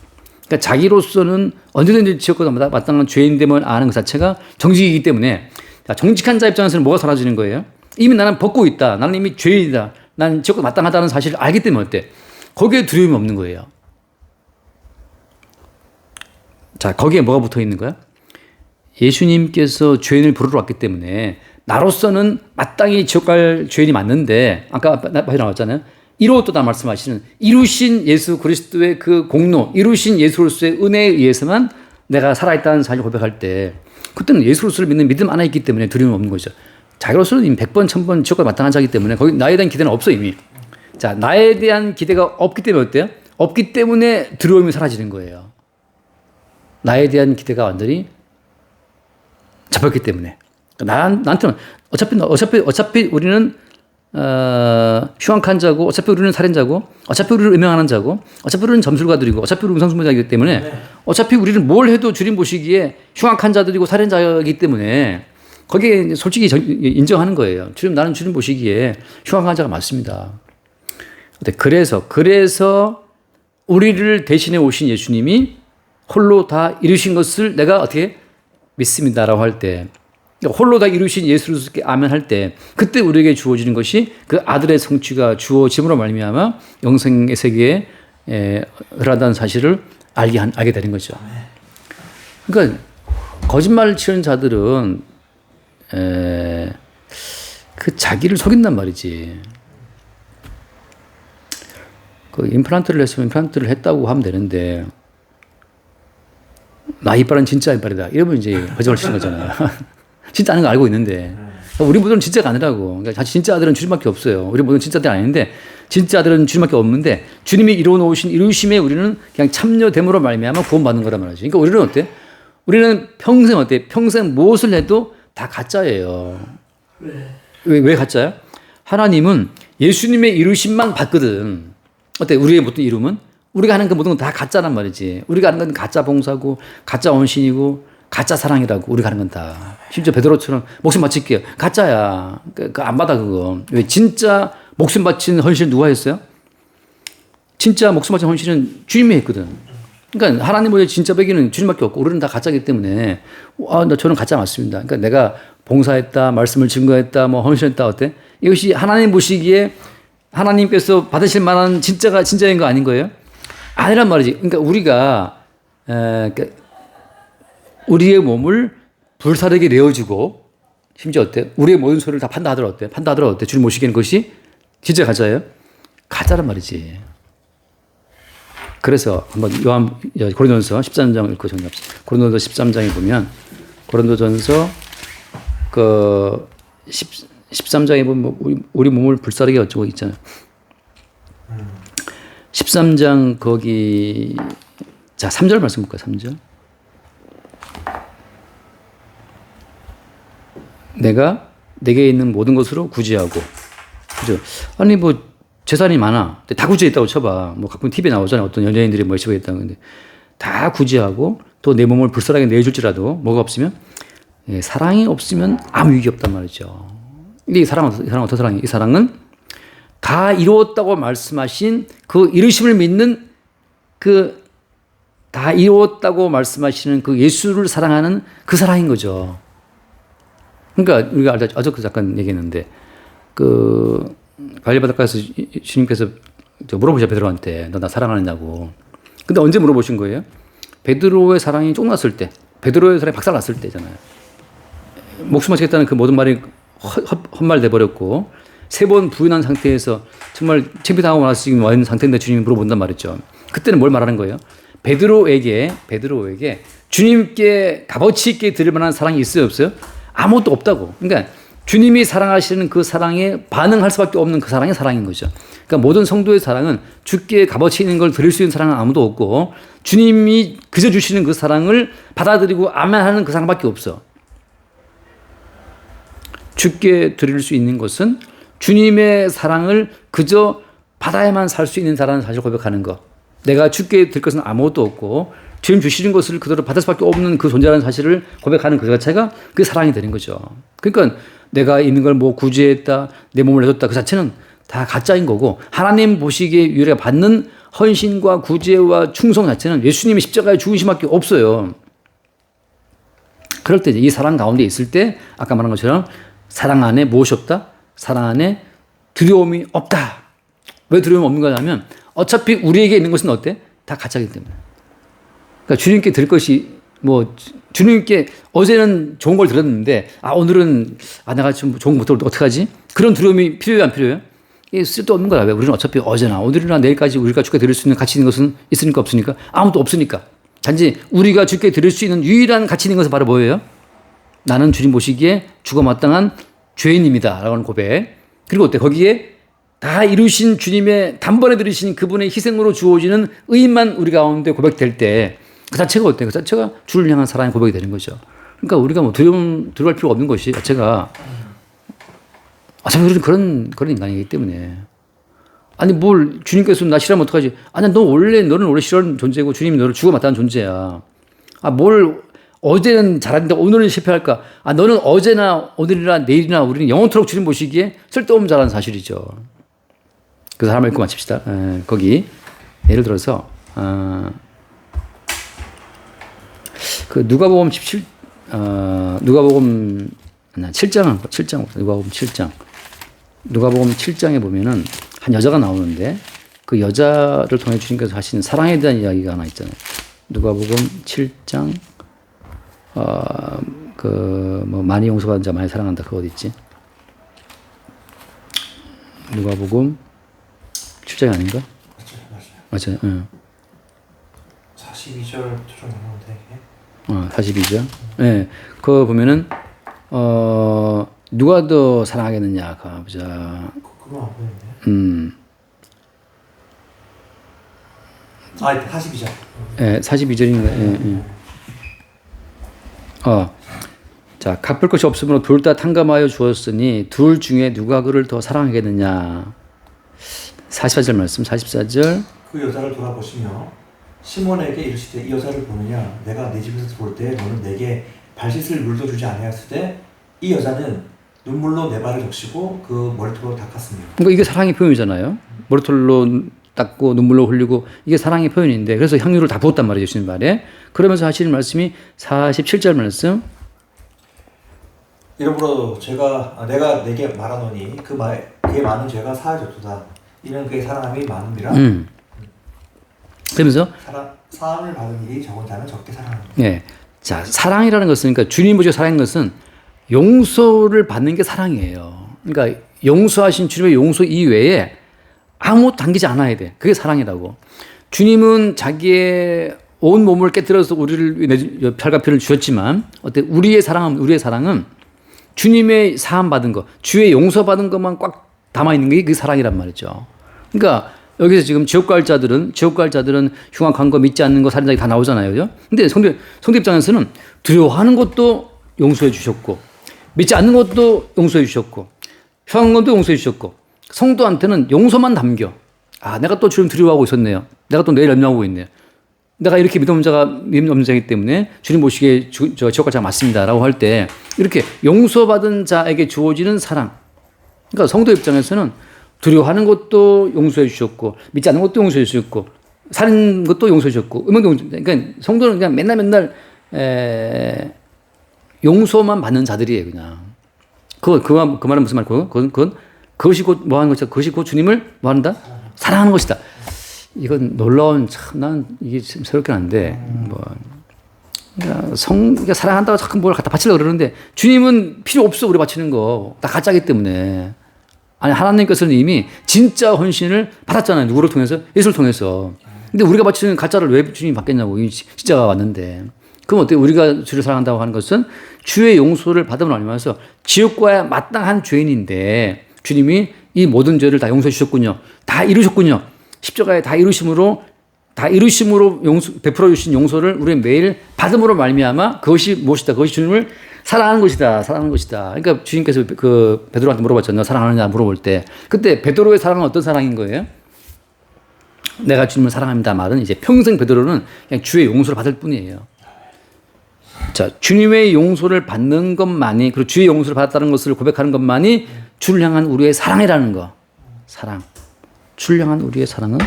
그러니까 자기로서는 언제든지 지옥과 마땅한 죄인됨을 아는 그 자체가 정직이기 때문에 정직한 자 입장에서는 뭐가 사라지는 거예요? 이미 나는 벗고 있다. 나는 이미 죄인이다. 나는 지옥과 마땅하다는 사실을 알기 때문에 어때? 거기에 두려움이 없는 거예요. 자, 거기에 뭐가 붙어 있는 거야? 예수님께서 죄인을 부르러 왔기 때문에 나로서는 마땅히 지옥 갈 죄인이 맞는데 아까 나왔잖아요. 이루었다 말씀하시는 이루신 예수 그리스도의 그 공로, 이루신 예수로서의 은혜에 의해서만 내가 살아있다는 사실을 고백할 때 그때는 예수로서를 믿는 믿음 안에 있기 때문에 두려움이 없는 거죠. 자기로서는 이미 100번, 1000번 지옥과 마땅한 자이기 때문에 거기 나에 대한 기대는 없어 이미. 자, 나에 대한 기대가 없기 때문에 어때요? 없기 때문에 두려움이 사라지는 거예요. 나에 대한 기대가 완전히 잡혔기 때문에. 나한테는 어차피 우리는 흉악한 자고, 어차피 우리는 살인자고, 어차피 우리를 음행하는 자고, 어차피 우리는 점술가들이고, 어차피 우리는 음성수모자이기 때문에 어차피 우리는 뭘 해도 주님 보시기에 흉악한 자들이고 살인자이기 때문에 거기에 솔직히 인정하는 거예요. 나는 주님 보시기에 흉악한 자가 맞습니다. 그래서 우리를 대신해 오신 예수님이 홀로 다 이루신 것을 내가 어떻게 믿습니다라고 할 때, 홀로 다 이루신 예수님께 아멘 할 때, 그때 우리에게 주어지는 것이 그 아들의 성취가 주어짐으로 말미암아 영생의 세계에 흐른다는 사실을 알게 되는 거죠. 그러니까 거짓말을 치는 자들은 그 자기를 속인단 말이지. 그 임플란트를 했으면 임플란트를 했다고 하면 되는데 나 이빨은 진짜 이빨이다. 이러면 이제 거짓말 치는 거잖아요. 진짜 아는 거 알고 있는데. 우리 모델은 진짜가 아니라고. 그러니까 진짜 아들은 주님밖에 없어요. 우리 모델은 진짜 아들 아닌데 진짜 아들은 주님밖에 없는데 주님이 이루어놓으신 이루심에 우리는 그냥 참여됨으로 말미암아 구원받는 거란 말이죠. 그러니까 우리는 어때? 우리는 평생 어때? 평생 무엇을 해도 다 가짜예요. 왜 가짜야? 하나님은 예수님의 이루심만 봤거든. 어때? 우리의 모든 이름은? 우리가 하는 그 모든 건 다 가짜란 말이지. 우리가 하는 건 가짜 봉사고, 가짜 헌신이고, 가짜 사랑이라고. 우리가 하는 건 다. 심지어 베드로처럼 목숨 바칠게요. 가짜야. 안 받아, 그거. 왜? 진짜 목숨 바친 헌신 누가 했어요? 진짜 목숨 바친 헌신은 주님이 했거든. 그러니까 하나님의 진짜 배기는 주님밖에 없고, 우리는 다 가짜이기 때문에, 저는 가짜 맞습니다. 그러니까 내가 봉사했다, 말씀을 증거했다, 뭐 헌신했다, 어때? 이것이 하나님 보시기에 하나님께서 받으실 만한 진짜인 거 아닌 거예요? 아니란 말이지. 그러니까 우리가 우리의 몸을 불사르게 내어주고 심지어 어때? 우리의 모든 소리를 다 판다하더라 어때? 판다하더라 어때? 주님 모시기에는 것이 진짜 가짜예요? 가짜란 말이지. 그래서 한번 고린도전서 13장 읽고 정리합시다. 고린도전서 13장에 보면 고린도전서 13장에 보면 우리 몸을 불사르게 어쩌고 있잖아요. 13장 거기 자 3절 말씀 볼까요? 3절. 내가 내게 있는 모든 것으로 구제하고 그죠? 아니 뭐 재산이 많아. 다 구제했다고 쳐봐. 뭐 가끔 TV에 나오잖아요. 어떤 연예인들이 뭐 지고했다는 건데 다 구제하고 또 내 몸을 불쌍하게 내줄지라도 뭐가 없으면 사랑이 없으면 아무 유익이 없단 말이죠. 이 사랑은 어떤 사랑이에요? 이 사랑은 다 이루었다고 말씀하신 그 이루심을 믿는 그 다 이루었다고 말씀하시는 그 예수를 사랑하는 그 사랑인 거죠. 그러니까 우리가 아주 잠깐 얘기했는데 그 갈릴리 바닷가에서 주님께서 물어보셔 베드로한테 너 나 사랑하느냐고. 근데 언제 물어보신 거예요? 베드로의 사랑이 쫑났을 때, 베드로의 사랑이 박살났을 때잖아요. 목숨 바치겠다는 그 모든 말이 헛말 돼버렸고 3번 부인한 상태에서 정말 창피당하고 나서 지금 와 있는 상태인데 주님이 물어본단 말이죠. 그때는 뭘 말하는 거예요? 베드로에게 주님께 값어치 있게 드릴 만한 사랑이 있어요, 없어요? 아무것도 없다고. 그러니까 주님이 사랑하시는 그 사랑에 반응할 수밖에 없는 그 사랑이 사랑인 거죠. 그러니까 모든 성도의 사랑은 주께 값어치 있는 걸 드릴 수 있는 사랑은 아무도 없고 주님이 그저 주시는 그 사랑을 받아들이고 아멘하는 그 사랑밖에 없어. 주께 드릴 수 있는 것은 주님의 사랑을 그저 받아야만 살 수 있는 사랑을 사실 고백하는 것. 내가 주께 드릴 것은 아무것도 없고 주님 주시는 것을 그대로 받을 수밖에 없는 그 존재라는 사실을 고백하는 그 자체가 그 사랑이 되는 거죠. 그러니까 내가 있는 걸 뭐 구제했다, 내 몸을 내줬다 그 자체는 다 가짜인 거고 하나님 보시기에 우리가 받는 헌신과 구제와 충성 자체는 예수님이 십자가에 죽으심밖에 없어요. 그럴 때 이 사랑 가운데 있을 때 아까 말한 것처럼 사랑 안에 무엇이 없다? 사랑 안에 두려움이 없다. 왜 두려움이 없는 거냐면 어차피 우리에게 있는 것은 어때? 다 가짜이기 때문에. 그러니까 주님께 드릴 것이 뭐 주님께 어제는 좋은 걸 들었는데 오늘은 내가 좀 좋은 거 못 들었는데 어떡하지? 그런 두려움이 필요해요, 안 필요해요? 이게 쓸데없는 거야. 왜? 우리는 어차피 어제나 오늘이나 내일까지 우리가 주께 드릴 수 있는 가치 있는 것은 있으니까 없으니까? 아무도 없으니까. 단지 우리가 주께 드릴 수 있는 유일한 가치 있는 것은 바로 뭐예요? 나는 주님 보시기에 죽어 마땅한 죄인입니다. 라고 하는 고백. 그리고 어때? 거기에 다 이루신 주님의 단번에 들으신 그분의 희생으로 주어지는 의인만 우리 가운데 고백될 때 그 자체가 어때요? 그 자체가 주를 향한 사랑의 고백이 되는 거죠. 그러니까 우리가 뭐 두려워할 필요가 없는 것이 자체가 우리는 그런 인간이기 때문에 아니 뭘 주님께서 나 싫어하면 어떡하지? 너는 원래 싫어하는 존재고 주님이 너를 죽어 마땅한 존재야. 뭘 어제는 잘하는데 오늘은 실패할까? 너는 어제나 오늘이나 내일이나 우리는 영원토록 주님 보시기에 쓸데없는 자라는 사실이죠. 그 사람을 읽고 마칩시다. 거기 예를 들어서 그 누가복음 7장 누가복음 7장에 보면은 한 여자가 나오는데 그 여자를 통해 주님께서 하신 사랑에 대한 이야기가 하나 있잖아요. 누가복음 7장 뭐 많이 용서받은 자 많이 사랑한다 그거 어디 있지? 누가복음 7장이 아닌가? 맞아요. 맞아요. 42절처럼 나오는데 42절. 예. 그거 보면은 누가 더 사랑하겠느냐. 가 보자. 그거 안 보이네. 42절. 예, 42절인가. 예. 자, 갚을 것이 없으므로 둘 다 탕감하여 주었으니 둘 중에 누가 그를 더 사랑하겠느냐. 44절 말씀, 44절. 그 여자를 돌아보시며 시몬에게 이르시되 이 여자를 보느냐 내가 네 집에서 들어올 때 너는 내게 발 씻을 물도 주지 아니하였을 때 이 여자는 눈물로 내 발을 적시고 그 머리털로 닦았으며. 그러니까 이게 사랑의 표현이잖아요. 머리털로 닦고 눈물로 흘리고 이게 사랑의 표현인데 그래서 향유를 다 부었단 말이죠. 주님 말에. 그러면서 하시는 말씀이 47절 말씀. 이러므로 내가 내게 말하노니 그의 많은 죄가 사하였도다. 이는 그의 사랑함이 많음이라. 그러면서 사함을 받은 일이 적은 자는 적게 사랑한다. 예. 자, 사랑이라는 것은 그러니까 주님 보시고 사랑인 것은 용서를 받는 게 사랑이에요. 그러니까 용서하신 주님의 용서 이외에 아무것도 당기지 않아야 돼. 그게 사랑이라고. 주님은 자기의 온 몸을 깨뜨려서 우리를 팔과 피를 주셨지만 우리의 사랑은 주님의 사함 받은 거, 주의 용서 받은 것만 꽉 담아 있는 게 그 사랑이란 말이죠. 그러니까 여기서 지금 지옥 갈 자들은 흉악한 거, 믿지 않는 거, 살인자기 다 나오잖아요. 그죠? 근데 성도 입장에서는 두려워하는 것도 용서해 주셨고, 믿지 않는 것도 용서해 주셨고, 흉악한 것도 용서해 주셨고, 성도한테는 용서만 담겨. 내가 또 주님 두려워하고 있었네요. 내가 또 내일 염려하고 있네요. 내가 이렇게 믿음 없는 자이기 때문에 주님 보시기에 지옥 갈 자가 맞습니다. 라고 할 때, 이렇게 용서받은 자에게 주어지는 사랑. 그러니까 성도 입장에서는 두려워하는 것도 용서해 주셨고, 믿지 않는 것도 용서해 주셨고, 살인 것도 용서해 주셨고, 음행도 용서해 주셨고, 그러니까 성도는 그냥 맨날 용서만 받는 자들이에요, 그냥. 그 말은 무슨 말이고, 그것이 곧 뭐 하는 것이다. 그것이 곧 주님을 뭐 한다? 사랑하는 것이다. 이건 놀라운, 난 이게 참 새롭긴 한데, 그러니까 사랑한다고 자꾸 뭘 갖다 바치려고 그러는데, 주님은 필요 없어, 우리 바치는 거. 다 가짜기 때문에. 아니, 하나님께서는 이미 진짜 헌신을 받았잖아요. 누구를 통해서? 예수를 통해서. 근데 우리가 바치는 가짜를 왜 주님이 받겠냐고. 이 진짜가 왔는데. 그럼 어때요? 우리가 주를 사랑한다고 하는 것은 주의 용서를 받음을 알면서 지옥과야 마땅한 죄인인데 주님이 이 모든 죄를 다 용서해 주셨군요. 다 이루셨군요. 십자가에 다 이루심으로 베풀어 주신 용서를 우리 매일 받음으로 말미암아 그것이 무엇이다. 그것이 주님을 사랑하는 것이다. 그러니까 주님께서 그 베드로한테 물어봤잖아요. 사랑하느냐 물어볼 때. 그때 베드로의 사랑은 어떤 사랑인 거예요? 내가 주님을 사랑합니다 말은 이제 평생 베드로는 그냥 주의 용서를 받을 뿐이에요. 자, 주님의 용서를 받는 것만이, 그리고 주의 용서를 받았다는 것을 고백하는 것만이 주를 향한 우리의 사랑이라는 거. 사랑. 주를 향한 우리의 사랑은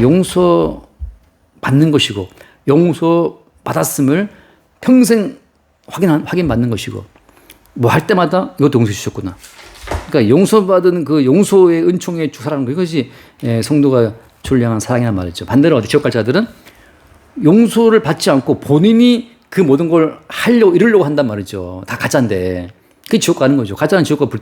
용서 받는 것이고, 용서 받았음을 평생 확인받는 것이고, 뭐 할 때마다 이것도 용서해 주셨구나. 그러니까 용서받은 그 용서의 은총의 주사라는 거, 이것이 성도가 주를 향한 사랑이란 말이죠. 반대로 지옥 갈 자들은 용서를 받지 않고 본인이 그 모든 걸 이루려고 한단 말이죠. 다 가짜인데. 그게 지옥 가는 거죠. 가짜는 지옥 가 불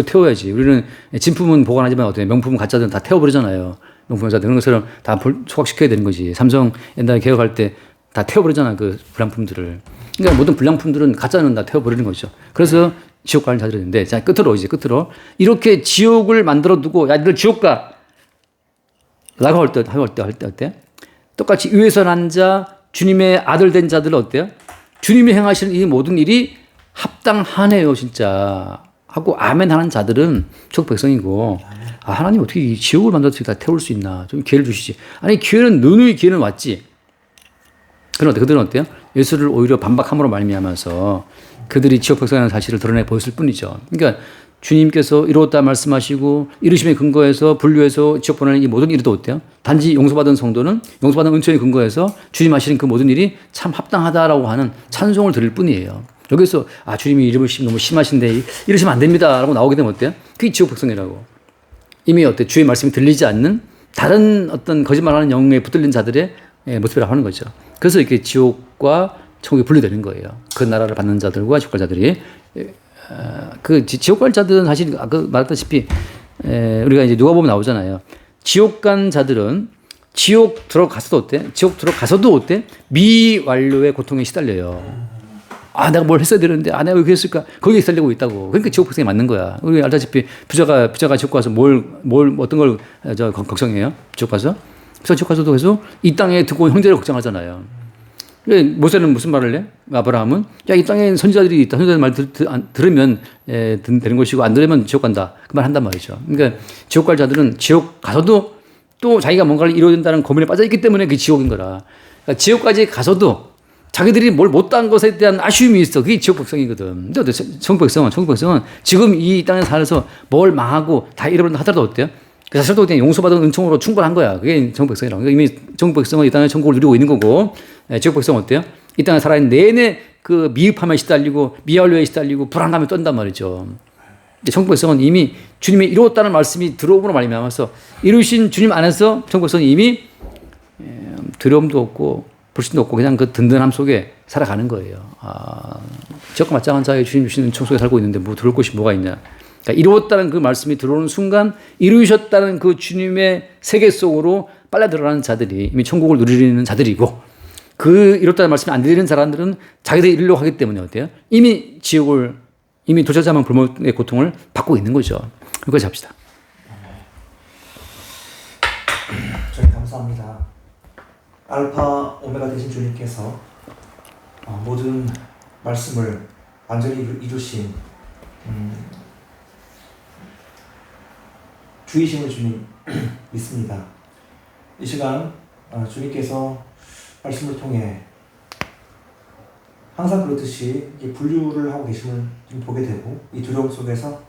태워야지. 우리는 진품은 보관하지만 어때요? 명품은 가짜들은 다 태워버리잖아요. 명품 회사들 그런 것처럼 다 소각시켜야 되는 거지. 삼성 옛날에 개혁할 때 다 태워버리잖아. 그 불량품들을. 그러니까 모든 불량품들은 가짜는 다 태워버리는 거죠. 그래서 지옥 가는 자들이 있는데, 자, 끝으로 이렇게 지옥을 만들어 두고, 야, 너들 지옥 가! 라고 할 때 어때? 똑같이 위에서 난 자, 주님의 아들 된 자들은 어때요? 주님이 행하시는 이 모든 일이 합당하네요, 진짜. 하고 아멘 하는 자들은 족 백성이고, 하나님 어떻게 이 지옥을 만들어서 다 태울 수 있나? 좀 기회를 주시지. 아니, 누누이 기회는 왔지. 그들은 어때요? 예수를 오히려 반박함으로 말미암아서 그들이 지옥 백성이라는 사실을 드러내 보였을 뿐이죠. 그러니까 주님께서 이루었다 말씀하시고 이루심의 근거에서 분류해서 지옥 보내는 이 모든 일도 어때요? 단지 용서받은 성도는 용서받은 은총의 근거에서 주님 하시는 그 모든 일이 참 합당하다라고 하는 찬송을 드릴 뿐이에요. 여기서 주님이 이름을 너무 심하신데 이러시면 안 됩니다 라고 나오게 되면 어때요? 그게 지옥 백성이라고. 이미 주의 말씀이 들리지 않는 다른 어떤 거짓말하는 영에 붙들린 자들의 모습이라고 하는 거죠. 그래서 이렇게 지옥과 천국이 분리되는 거예요. 그 나라를 받는 자들과 지옥 갈 자들이. 그 지옥 갈 자들은 사실 말했다시피 우리가 이제 누가복음에 나오잖아요. 지옥 간 자들은 지옥 들어가서도 어때? 지옥 들어가서도 어때? 미완료의 고통에 시달려요. 아, 내가 뭘 했어야 되는데, 아, 내가 왜 그랬을까? 거기에 시달리고 있다고. 그러니까 지옥 백성이 맞는 거야. 우리 알다시피 부자가 지옥 가서 어떤 걸 걱정해요? 지옥 가서? 그래서 지옥 가서도 계속 이 땅에 듣고 형제를 걱정하잖아요. 모세는 무슨 말을 해? 아브라함은 야, 이 땅에 선지자들이 있다. 선지자들 말 들으면 되는 것이고 안 들으면 지옥 간다. 그 말 한단 말이죠. 그러니까 지옥 갈 자들은 지옥 가서도 또 자기가 뭔가를 이루어야 된다는 고민에 빠져 있기 때문에 그게 지옥인 거라. 그러니까 지옥까지 가서도 자기들이 뭘 못한 것에 대한 아쉬움이 있어. 그게 지옥 백성이거든. 근데 천국 백성은 지금 이 땅에 살아서 뭘 망하고 다 잃어버린다 하더라도 어때요? 사실도 그냥 용서받은 은총으로 충분한 거야. 그게 천국 백성이라고. 그러니까 이미 천국 백성은 이 땅에 천국을 누리고 있는 거고, 지옥 백성은 어때요? 이 땅에 살아있는 내내 그 미흡함에 시달리고 미완료에 시달리고 불안감에 떤단 말이죠. 천국 백성은 이미 주님이 이루었다는 말씀이 들어오므로 말미암아서 이루신 주님 안에서 천국 백성은 이미 두려움도 없고 불신도 없고 그냥 그 든든함 속에 살아가는 거예요. 지옥과 마땅한 자에 주님 주시는 은총 속에 살고 있는데 뭐 두려울 것이 뭐가 있냐. 그러니까 이루었다는 그 말씀이 들어오는 순간 이루셨다는 그 주님의 세계 속으로 빨려 들어가는 자들이 이미 천국을 누리는 자들이고, 그 이뤘다는 말씀이 안 들리는 사람들은 자기들이 이루려고 하기 때문에 어때요? 이미 지옥을, 이미 도처자만 불목의 고통을 받고 있는 거죠. 여기까지 합시다. 저희 감사합니다. 알파 오메가 되신 주님께서 모든 말씀을 완전히 이루신 주이심을 주님 믿습니다. 이 시간 주님께서 말씀을 통해 항상 그렇듯이 분류를 하고 계심을 보게 되고, 이 두려움 속에서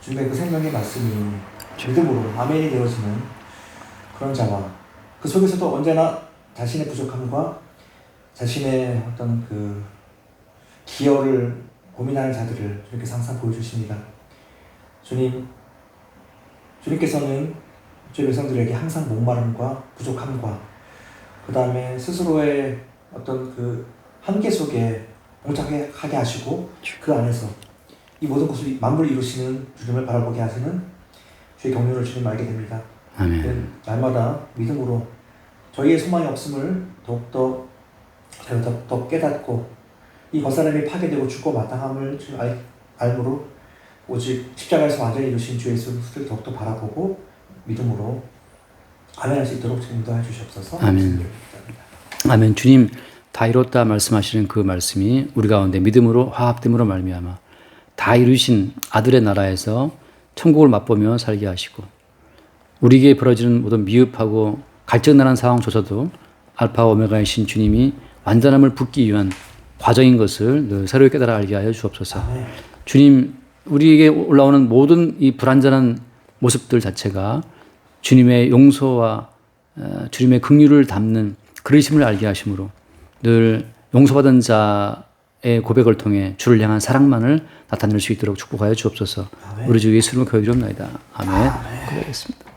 주님의 그 생명의 말씀이 믿음으로 아멘이 되어지는 그런 자와, 그 속에서도 언제나 자신의 부족함과 자신의 어떤 그 기여를 고민하는 자들을 주님께서 항상 보여주십니다. 주님께서는 주의 백성들에게 항상 목마름과 부족함과 그 다음에 스스로의 어떤 그 한계 속에 봉착하게 하시고, 그 안에서 이 모든 것을 만물을 이루시는 주님을 바라보게 하시는 주의 경륜을 주님 알게 됩니다. 아멘. 날마다 믿음으로 저희의 소망이 없음을 더욱더 더 깨닫고, 이 겉사람이 파괴되고 죽고 마땅함을 알므로 오직 십자가에서 완전히 이루신 주 예수를 더욱더 바라보고 믿음으로 아멘할 수 있도록 인도해 주시옵소서. 아멘. 아멘. 주님 다 이뤘다 말씀하시는 그 말씀이 우리 가운데 믿음으로 화합됨으로 말미암아 다 이루신 아들의 나라에서 천국을 맛보며 살게 하시고, 우리에게 벌어지는 모든 미흡하고 갈증나는 상황조차도 알파 오메가이신 주님이 완전함을 붙기 위한 과정인 것을 늘 새롭게 깨달아 알게 하여 주옵소서. 아멘. 주님, 우리에게 올라오는 모든 이 불완전한 모습들 자체가 주님의 용서와 주님의 긍휼을 담는 그리심을 알게 하심으로 늘 용서받은 자의 고백을 통해 주를 향한 사랑만을 나타낼 수 있도록 축복하여 주옵소서. 아멘. 우리 주 예수님을 기도드리옵나이다. 아멘. 기도하겠습니다.